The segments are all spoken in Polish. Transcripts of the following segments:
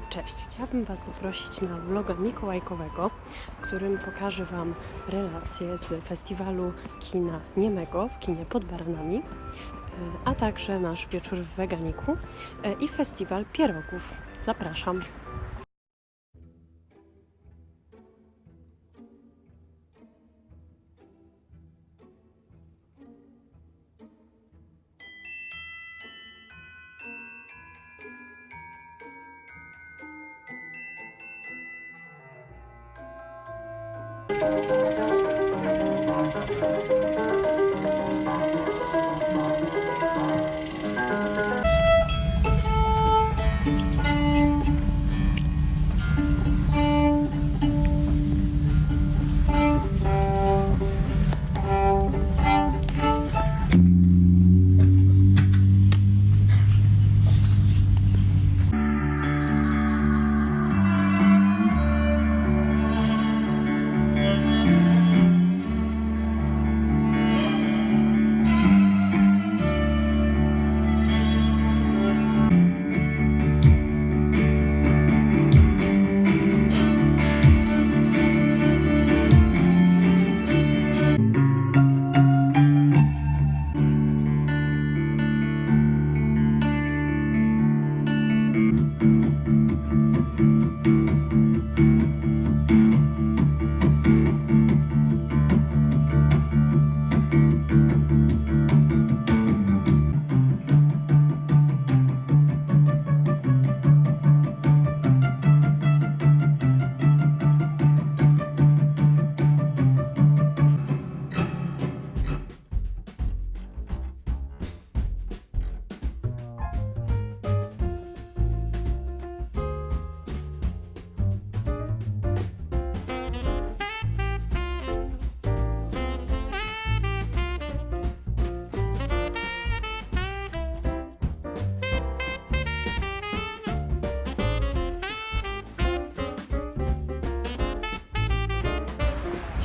Cześć! Chciałabym Was zaprosić na vloga mikołajkowego, w którym pokażę Wam relacje z festiwalu kina niemego w kinie pod Baranami, a także nasz wieczór w Weganiku i festiwal pierogów. Zapraszam!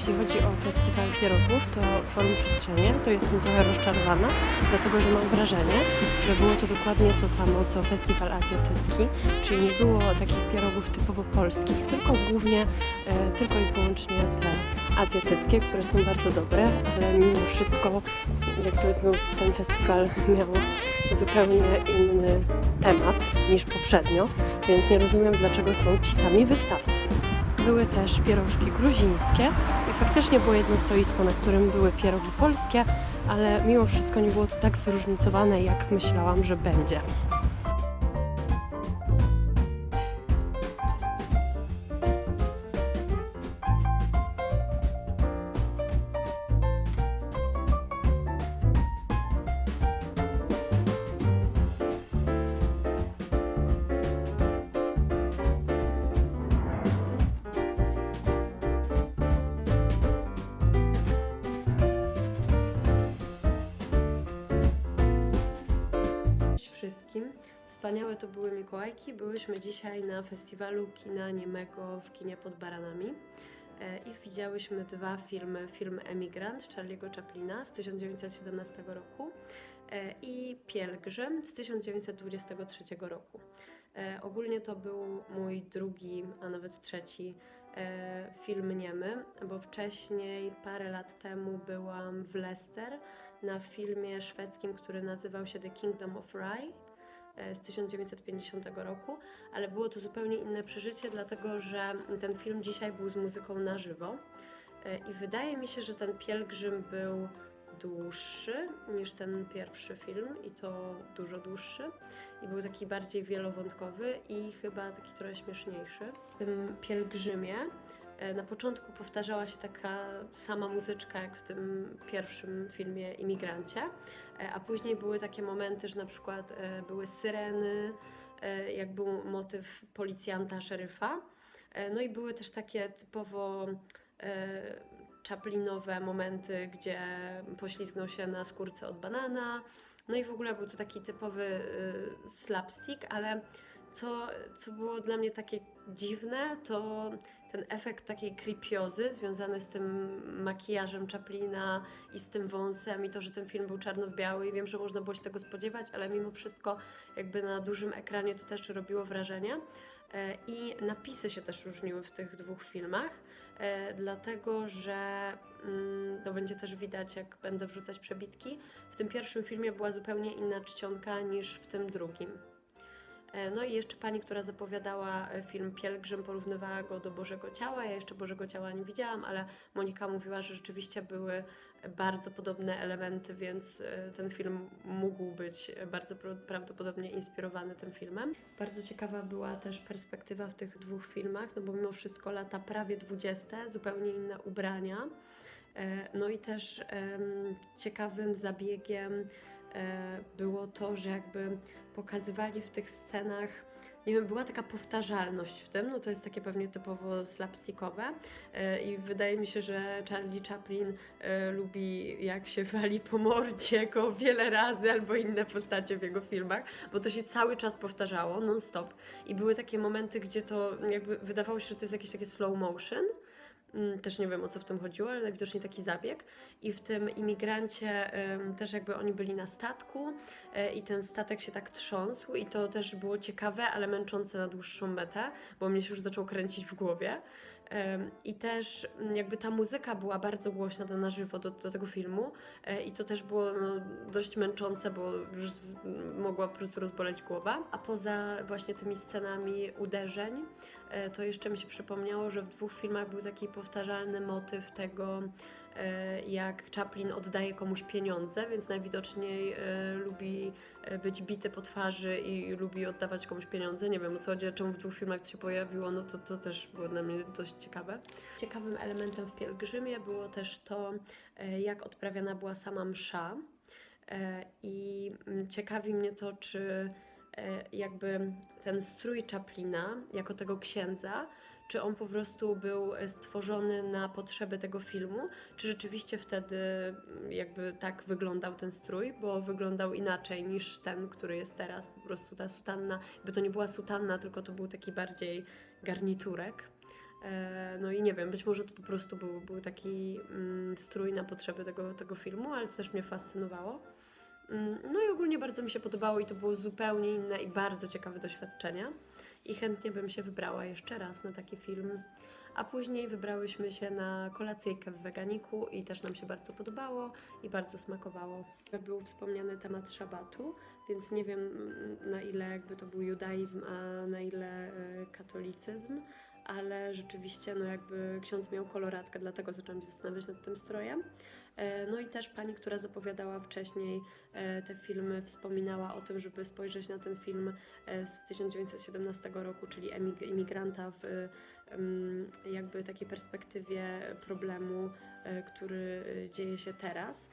Jeśli chodzi o festiwal pierogów, to Forum Przestrzenie, to jestem trochę rozczarowana, dlatego że mam wrażenie, że było to dokładnie to samo co festiwal azjatycki, czyli nie było takich pierogów typowo polskich, tylko głównie, tylko i wyłącznie te azjatyckie, które są bardzo dobre, ale mimo wszystko ten festiwal miał zupełnie inny temat niż poprzednio, więc nie rozumiem, dlaczego są ci sami wystawcy. Były też pierożki gruzińskie i faktycznie było jedno stoisko, na którym były pierogi polskie, ale mimo wszystko nie było to tak zróżnicowane, jak myślałam, że będzie. Wszystkim. Wspaniałe to były Mikołajki. Byłyśmy dzisiaj na festiwalu kina niemego w kinie pod Baranami i widziałyśmy dwa filmy. Film Emigrant Charlie'ego Chaplina z 1917 roku i Pielgrzym z 1923 roku. Ogólnie to był mój drugi, a nawet trzeci film niemy, bo wcześniej, parę lat temu byłam w Leicester na filmie szwedzkim, który nazywał się The Kingdom of Rye z 1950 roku, ale było to zupełnie inne przeżycie, dlatego że ten film dzisiaj był z muzyką na żywo i wydaje mi się, że ten Pielgrzym był dłuższy niż ten pierwszy film i to dużo dłuższy i był taki bardziej wielowątkowy i chyba taki trochę śmieszniejszy. W tym Pielgrzymie na początku powtarzała się taka sama muzyczka jak w tym pierwszym filmie Imigrancie, a później były takie momenty, że na przykład były syreny, jak był motyw policjanta, szeryfa, no i były też takie typowo Chaplinowe momenty, gdzie poślizgnął się na skórce od banana, no i w ogóle był to taki typowy slapstick, ale co było dla mnie takie dziwne, to ten efekt takiej creepiozy związany z tym makijażem Chaplina i z tym wąsem i to, że ten film był czarno-biały i wiem, że można było się tego spodziewać, ale mimo wszystko jakby na dużym ekranie to też robiło wrażenie. I napisy się też różniły w tych dwóch filmach, dlatego że to będzie też widać, jak będę wrzucać przebitki. W tym pierwszym filmie była zupełnie inna czcionka niż w tym drugim. No i jeszcze pani, która zapowiadała film Pielgrzym, porównywała go do Bożego Ciała. Ja jeszcze Bożego Ciała nie widziałam, ale Monika mówiła, że rzeczywiście były bardzo podobne elementy, więc ten film mógł być bardzo prawdopodobnie inspirowany tym filmem. Bardzo ciekawa była też perspektywa w tych dwóch filmach, no bo mimo wszystko lata prawie 20, zupełnie inne ubrania. No i też ciekawym zabiegiem było to, że jakby pokazywali w tych scenach, nie wiem, była taka powtarzalność w tym, no to jest takie pewnie typowo slapstickowe i wydaje mi się, że Charlie Chaplin lubi jak się wali po mordzie go wiele razy albo inne postacie w jego filmach, bo to się cały czas powtarzało, non-stop i były takie momenty, gdzie to jakby wydawało się, że to jest jakieś takie slow motion. Też nie wiem, o co w tym chodziło, ale najwidoczniej taki zabieg. I w tym Imigrancie też jakby oni byli na statku i ten statek się tak trząsł i to też było ciekawe, ale męczące na dłuższą metę, bo mnie się już zaczął kręcić w głowie. I też jakby ta muzyka była bardzo głośna na żywo do tego filmu i to też było dość męczące, bo już mogła po prostu rozboleć głowa. A poza właśnie tymi scenami uderzeń, to jeszcze mi się przypomniało, że w dwóch filmach był taki powtarzalny motyw tego, jak Chaplin oddaje komuś pieniądze, więc najwidoczniej lubi być bity po twarzy i lubi oddawać komuś pieniądze. Nie wiem, o co chodzi, czemu w dwóch filmach to się pojawiło, no to też było dla mnie dość ciekawe. Ciekawym elementem w Pielgrzymie było też to, jak odprawiana była sama msza i ciekawi mnie to, czy jakby ten strój Chaplina, jako tego księdza, czy on po prostu był stworzony na potrzeby tego filmu, czy rzeczywiście wtedy jakby tak wyglądał ten strój, bo wyglądał inaczej niż ten, który jest teraz. Po prostu ta sutanna, jakby to nie była sutanna, tylko to był taki bardziej garniturek. No i nie wiem, być może to po prostu był taki strój na potrzeby tego filmu, ale to też mnie fascynowało. No i ogólnie bardzo mi się podobało i to było zupełnie inne i bardzo ciekawe doświadczenia. I chętnie bym się wybrała jeszcze raz na taki film. A później wybrałyśmy się na kolacyjkę w Weganiku i też nam się bardzo podobało i bardzo smakowało. Był wspomniany temat szabatu, więc nie wiem na ile jakby to był judaizm, a na ile katolicyzm, ale rzeczywiście no jakby ksiądz miał koloratkę, dlatego zaczęłam się zastanawiać nad tym strojem. No i też pani, która zapowiadała wcześniej te filmy, wspominała o tym, żeby spojrzeć na ten film z 1917 roku, czyli imigranta w jakby takiej perspektywie problemu, który dzieje się teraz.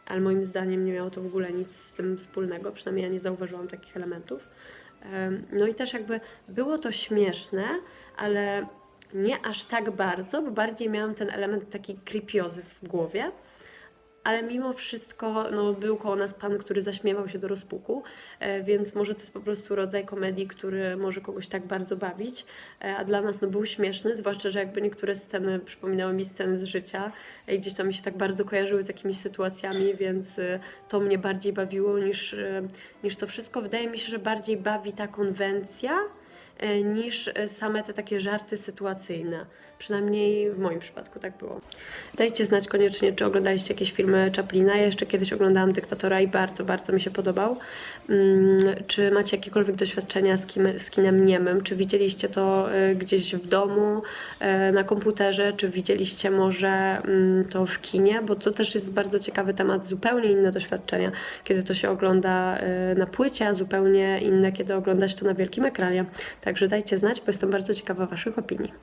Ale moim zdaniem nie miało to w ogóle nic z tym wspólnego, przynajmniej ja nie zauważyłam takich elementów. No i też jakby było to śmieszne, ale nie aż tak bardzo, bo bardziej miałam ten element takiej creepiozy w głowie. Ale mimo wszystko no, był koło nas pan, który zaśmiewał się do rozpuku, więc może to jest po prostu rodzaj komedii, który może kogoś tak bardzo bawić, a dla nas no, był śmieszny, zwłaszcza, że jakby niektóre sceny przypominały mi sceny z życia i gdzieś tam mi się tak bardzo kojarzyły z jakimiś sytuacjami, więc to mnie bardziej bawiło niż to wszystko. Wydaje mi się, że bardziej bawi ta konwencja, niż same te takie żarty sytuacyjne. Przynajmniej w moim przypadku tak było. Dajcie znać koniecznie, czy oglądaliście jakieś filmy Chaplina. Ja jeszcze kiedyś oglądałam Dyktatora i bardzo, bardzo mi się podobał. Czy macie jakiekolwiek doświadczenia z kinem niemym? Czy widzieliście to gdzieś w domu, na komputerze? Czy widzieliście może to w kinie? Bo to też jest bardzo ciekawy temat, zupełnie inne doświadczenia, kiedy to się ogląda na płycie, a zupełnie inne, kiedy oglądać to na wielkim ekranie. Także dajcie znać, bo jestem bardzo ciekawa Waszych opinii.